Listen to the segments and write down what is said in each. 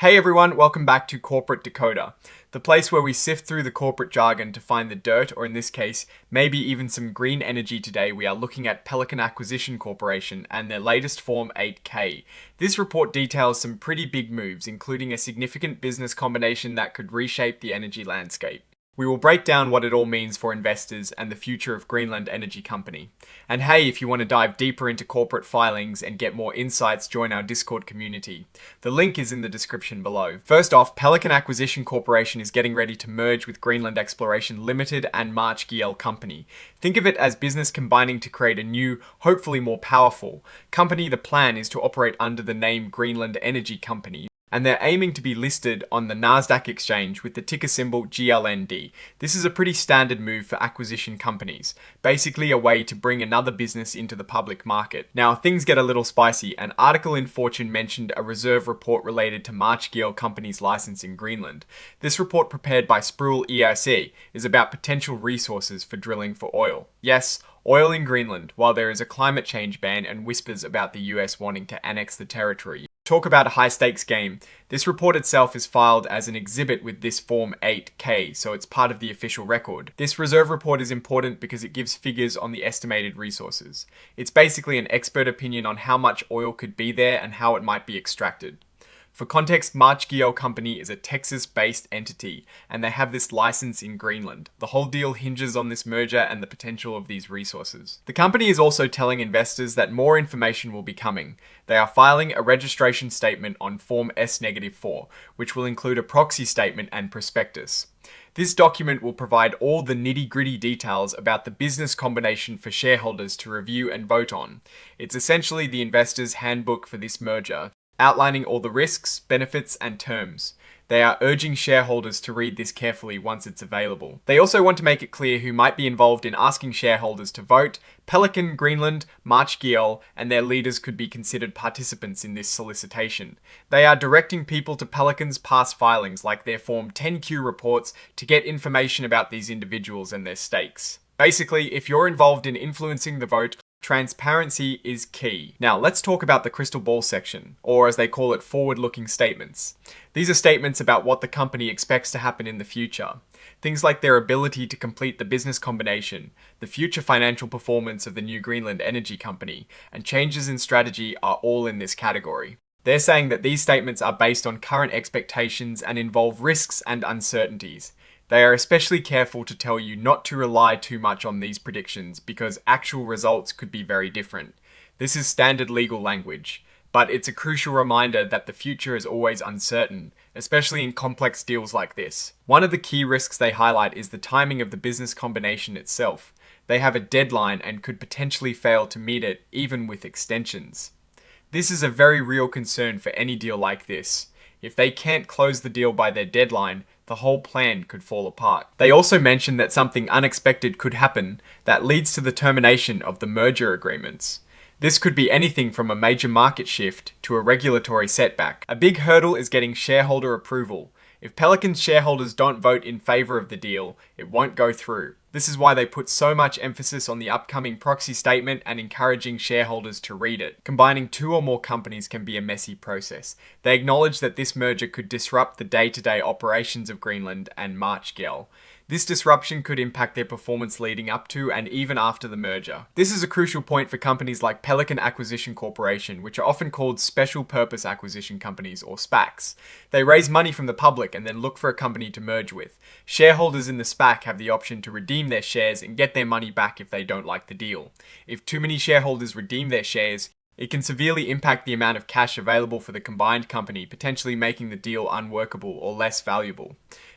Hey everyone, welcome back to Corporate Decoder, the place where we sift through the corporate jargon to find the dirt, or in this case, maybe even some green energy. Today we are looking at Pelican Acquisition Corporation and their latest Form 8K. This report details some pretty big moves, including a significant business combination that could reshape the energy landscape. We will break down what it all means for investors and the future of Greenland Energy Company. And hey, if you want to dive deeper into corporate filings and get more insights, join our Discord community. The link is in the description below. First off, Pelican Acquisition Corporation is getting ready to merge with Greenland Exploration Limited and March GL Company. Think of it as business combining to create a new, hopefully more powerful company. The plan is to operate under the name Greenland Energy Company, and they're aiming to be listed on the Nasdaq exchange with the ticker symbol GLND. This is a pretty standard move for acquisition companies, basically a way to bring another business into the public market. Now, things get a little spicy. An article in Fortune mentioned a reserve report related to March GL Company's license in Greenland. This report, prepared by Sproul EIC, is about potential resources for drilling for oil. Yes, oil in Greenland, while there is a climate change ban and whispers about the US wanting to annex the territory. Talk about a high stakes game. This report itself is filed as an exhibit with this Form 8K, so it's part of the official record. This reserve report is important because it gives figures on the estimated resources. It's basically an expert opinion on how much oil could be there and how it might be extracted. For context, March GL Company is a Texas-based entity, and they have this license in Greenland. The whole deal hinges on this merger and the potential of these resources. The company is also telling investors that more information will be coming. They are filing a registration statement on Form S-4, which will include a proxy statement and prospectus. This document will provide all the nitty-gritty details about the business combination for shareholders to review and vote on. It's essentially the investor's handbook for this merger, outlining all the risks, benefits, and terms. They are urging shareholders to read this carefully once it's available. They also want to make it clear who might be involved in asking shareholders to vote. Pelican, Greenland, March GL, and their leaders could be considered participants in this solicitation. They are directing people to Pelican's past filings, like their Form 10Q reports, to get information about these individuals and their stakes. Basically, if you're involved in influencing the vote, transparency is key. Now, let's talk about the crystal ball section, or as they call it, forward-looking statements. These are statements about what the company expects to happen in the future. Things like their ability to complete the business combination, the future financial performance of the new Greenland Energy Company, and changes in strategy are all in this category. They're saying that these statements are based on current expectations and involve risks and uncertainties. They are especially careful to tell you not to rely too much on these predictions because actual results could be very different. This is standard legal language, but it's a crucial reminder that the future is always uncertain, especially in complex deals like this. One of the key risks they highlight is the timing of the business combination itself. They have a deadline and could potentially fail to meet it, even with extensions. This is a very real concern for any deal like this. If they can't close the deal by their deadline, the whole plan could fall apart. They also mentioned that something unexpected could happen that leads to the termination of the merger agreements. This could be anything from a major market shift to a regulatory setback. A big hurdle is getting shareholder approval. If Pelican's shareholders don't vote in favor of the deal, it won't go through. This is why they put so much emphasis on the upcoming proxy statement and encouraging shareholders to read it. Combining two or more companies can be a messy process. They acknowledge that this merger could disrupt the day-to-day operations of Greenland and March GL. This disruption could impact their performance leading up to and even after the merger. This is a crucial point for companies like Pelican Acquisition Corporation, which are often called Special Purpose Acquisition Companies, or SPACs. They raise money from the public and then look for a company to merge with. Shareholders in the SPAC have the option to redeem their shares and get their money back if they don't like the deal. If too many shareholders redeem their shares, it can severely impact the amount of cash available for the combined company, potentially making the deal unworkable or less valuable.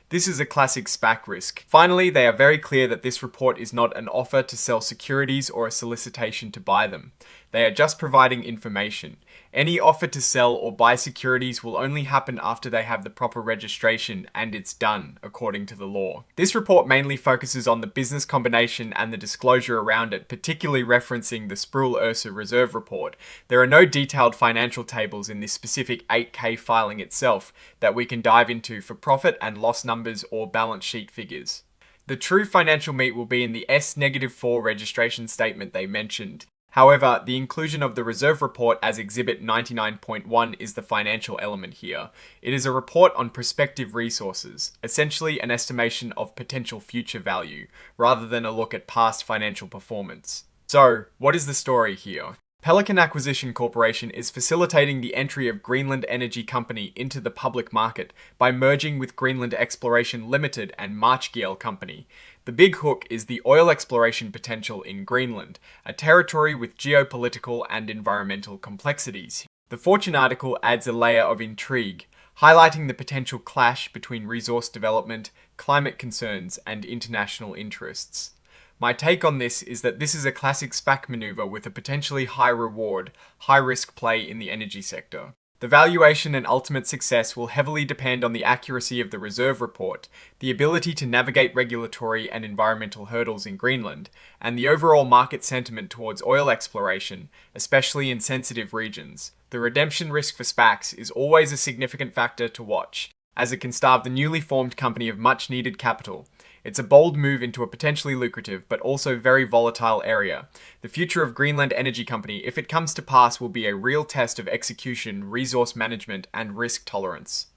This is a classic SPAC risk. Finally, they are very clear that this report is not an offer to sell securities or a solicitation to buy them. They are just providing information. Any offer to sell or buy securities will only happen after they have the proper registration, and it's done, according to the law. This report mainly focuses on the business combination and the disclosure around it, particularly referencing the Sproul EIC reserve report. There are no detailed financial tables in this specific 8K filing itself that we can dive into for profit and loss numbers or balance sheet figures. The true financial meat will be in the S-4 registration statement they mentioned. However, the inclusion of the reserve report as Exhibit 99.1 is the financial element here. It is a report on prospective resources, essentially an estimation of potential future value, rather than a look at past financial performance. So, what is the story here? Pelican Acquisition Corporation is facilitating the entry of Greenland Energy Company into the public market by merging with Greenland Exploration Limited and Marchgiel Company. The big hook is the oil exploration potential in Greenland, a territory with geopolitical and environmental complexities. The Fortune article adds a layer of intrigue, highlighting the potential clash between resource development, climate concerns, and international interests. My take on this is that this is a classic SPAC maneuver with a potentially high reward, high risk play in the energy sector. The valuation and ultimate success will heavily depend on the accuracy of the reserve report, the ability to navigate regulatory and environmental hurdles in Greenland, and the overall market sentiment towards oil exploration, especially in sensitive regions. The redemption risk for SPACs is always a significant factor to watch, as it can starve the newly formed company of much needed capital. It's a bold move into a potentially lucrative but also very volatile area. The future of Greenland Energy Company, if it comes to pass, will be a real test of execution, resource management, and risk tolerance.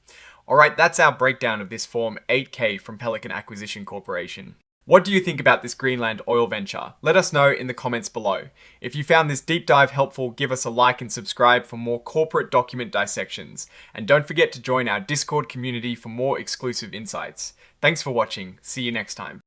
Alright, that's our breakdown of this Form 8K from Pelican Acquisition Corporation. What do you think about this Greenland oil venture? Let us know in the comments below. If you found this deep dive helpful, give us a like and subscribe for more corporate document dissections. And don't forget to join our Discord community for more exclusive insights. Thanks for watching. See you next time.